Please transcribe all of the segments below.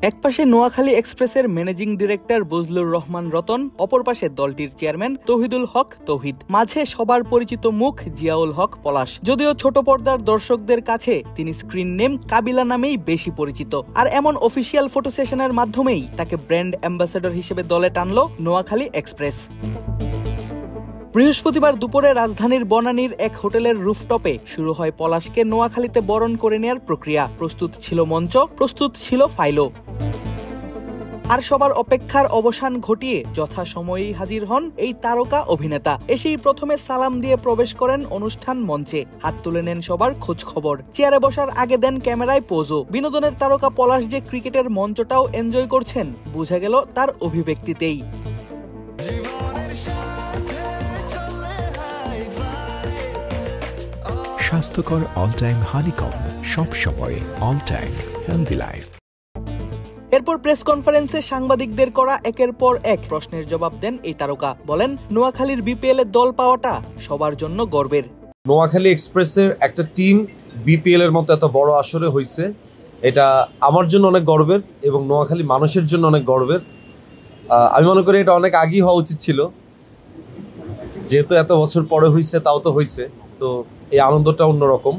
একপাশে নোয়াখালী এক্সপ্রেসের managing director Bazlur Rahman Ratan, অপর পাশে দলটির চেয়ারম্যান তৌহিদুল হক তৌহিদ, মাঝে সবার পরিচিত মুখ জিয়াউল হক পলাশ। যদিও ছোট পর্দার দর্শকদের কাছে তিনি স্ক্রিন নেম কাবিলা নামেই বেশি পরিচিত। আর এমন অফিসিয়াল ফটো সেশনের মাধ্যমেই তাকে ব্র্যান্ড অ্যাম্বাসেডর হিসেবে দলে টানল নোয়াখালী এক্সপ্রেস। বৃহস্পতিবার দুপুরে রাজধানীর বনানীর এক হোটেলের রুফটপে শুরু হয় পলাশকে নোয়াখালীতে বরণ করে নেয়ার প্রক্রিয়া। প্রস্তুত ছিল মঞ্চ, প্রস্তুত ছিল ফাইলও। আর সবার অপেক্ষার অবসান ঘটিয়ে যথাসময়েই হাজির হন এই তারকা অভিনেতা। এসেই প্রথমে সালাম দিয়ে প্রবেশ করেন অনুষ্ঠান মঞ্চে, হাত তুলে নেন সবার খোঁজ খবর, চেয়ারে বসার আগে দেন ক্যামেরায় পোজও। বিনোদনের তারকা পলাশ যে ক্রিকেটের মঞ্চটাও এনজয় করছেন বোঝা গেল তার অভিব্যক্তিতেই। স্বাস্থ্যকর অল টাইম হানিকম, সব সময় অল টাইম হেলদি লাইফ। এরপর প্রেস কনফারেন্সে সাংবাদিকদের করা একের পর এক প্রশ্নের জবাব দেন এই তারকা। বলেন, নোয়াখালীর বিপিএল এর দল পাওয়াটা সবার জন্য গর্বের। নোয়াখালী এক্সপ্রেসের একটা টিম বিপিএল এর মতো এত বড় আসরে হয়েছে, এটা আমার জন্য অনেক গর্বের এবং নোয়াখালী মানুষের জন্য অনেক গর্বের। আমি মনে করি এটা অনেক আগেই হওয়া উচিত ছিল, যেহেতু এত বছর পরে হয়েছে, তাও তো হয়েছে, তো এই আনন্দটা অন্যরকম।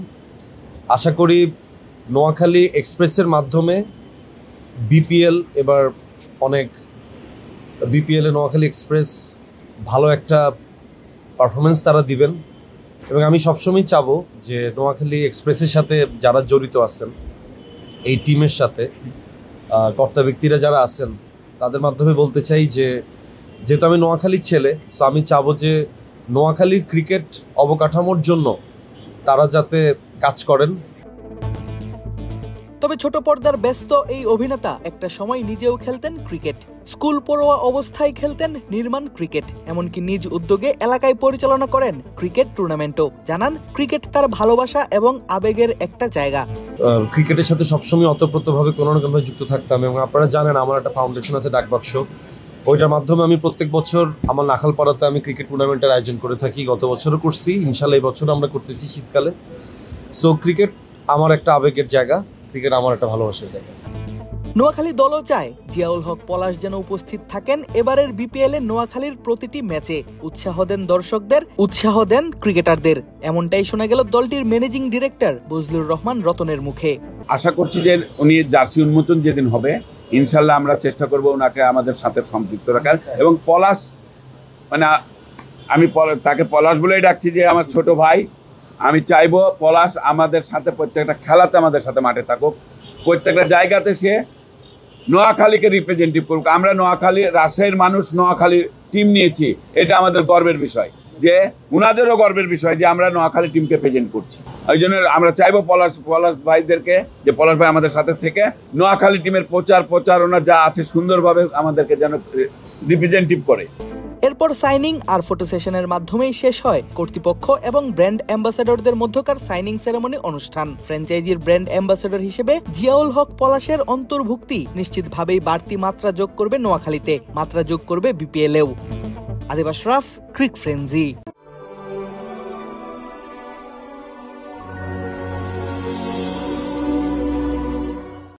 আশা করি নোয়াখালী এক্সপ্রেসের মাধ্যমে বিপিএল এবার অনেক বিপিএলে নোয়াখালী এক্সপ্রেস ভালো একটা পারফরমেন্স তারা দিবেন এবং আমি সবসময় চাবো যে নোয়াখালী এক্সপ্রেসের সাথে যারা জড়িত আছেন, এই টিমের সাথে কর্তা ব্যক্তিরা যারা আছেন, তাদের মাধ্যমে বলতে চাই যে যেহেতু আমি নোয়াখালীর ছেলে, সো আমি চাবো যে নোয়াখালীর ক্রিকেট অবকাঠামোর জন্য তারা যাতে কাজ করেন। তবে ছোট পর্দার ব্যস্ত এই অভিনেতা একটা সময় নিজেও খেলতেন ক্রিকেট। স্কুল পড়ুয়া অবস্থায় খেলতেন নির্মাণ ক্রিকেট, এমনকি নিজ উদ্যোগে এলাকায় পরিচালনা করেন ক্রিকেট টুর্নামেন্টও। জানান, ক্রিকেট তার ভালোবাসা এবং আবেগের একটা জায়গা। ক্রিকেটের সাথে সবসময় অতপ্রতভাবে কোনো না কোনোভাবে যুক্ত থাকতাম এবং আপনারা জানেন আমার একটা ফাউন্ডেশন আছে ডাকবাক্স, ওইটার মাধ্যমে আমি প্রত্যেক বছর আমার নাখালপাড়াতে আমি ক্রিকেট টুর্নামেন্টের আয়োজন করে থাকি। গত বছরও করছি, ইনশাল্লাহ এই বছর আমরা করতেছি শীতকালে। সো ক্রিকেট আমার একটা আবেগের জায়গা, ক্রিকেট আমার একটা ভালোবাসার জায়গা। নোয়াখালী দলও চায় জিয়াউল হক পলাশ যেন উপস্থিত থাকেন এবারের বিপিএল এ নোয়াখালীর প্রতিটি ম্যাচে। উৎসাহ দেন দর্শকদের, উৎসাহ দেন ক্রিকেটারদের, এমনটাই শোনা গেল দলটির ম্যানেজিং ডিরেক্টর বজলুর রহমান রতনের মুখে। আশা করছি যে উনি জার্সি উন্মোচন যেদিন হবে, ইনশাল্লাহ আমরা চেষ্টা করব ওনাকে আমাদের সাথে সম্পৃক্ত রাখার। এবং পলাশ, মানে আমি তাকে পলাশ বলেই ডাকছি, যে আমার ছোট ভাই। আমি চাইবো পলাশ আমাদের সাথে প্রত্যেকটা খেলাতে আমাদের সাথে মাঠে থাকুক, প্রত্যেকটা জায়গাতে সে নোয়াখালীকে রিপ্রেজেন্টেটিভ করুক। আমরা নোয়াখালী, রাজশাহীর মানুষ নোয়াখালীর টিম নিয়েছি, এটা আমাদের গর্বের বিষয়, যে উনাদেরও গর্বের বিষয় যে আমরা নোয়াখালী টিমকে প্রেজেন্ট করছি। ওই জন্য আমরা চাইবো পলাশ ভাইদেরকে যে পলাশ ভাই আমাদের সাথে থেকে নোয়াখালী টিমের প্রচারণা যা আছে সুন্দরভাবে আমাদেরকে যেন রিপ্রেজেন্টেটিভ করে। এরপর সাইনিং আর ফটো সেশনের মাধ্যমেই শেষ হয় কর্তৃপক্ষ এবং ব্র্যান্ড অ্যাম্বাসেডরদের মধ্যকার সাইনিং সেরেমনি অনুষ্ঠান। ফ্র্যাঞ্চাইজির ব্র্যান্ড অ্যাম্বাসেডর হিসেবে জিয়াউল হক পলাশের অন্তর্ভুক্তি নিশ্চিতভাবেই বাড়তি মাত্রা যোগ করবে নোয়াখালীতে, মাত্রা যোগ করবে বিপিএলেও। আদিব আশরাফ, ক্রিক ফ্রেঞ্জি।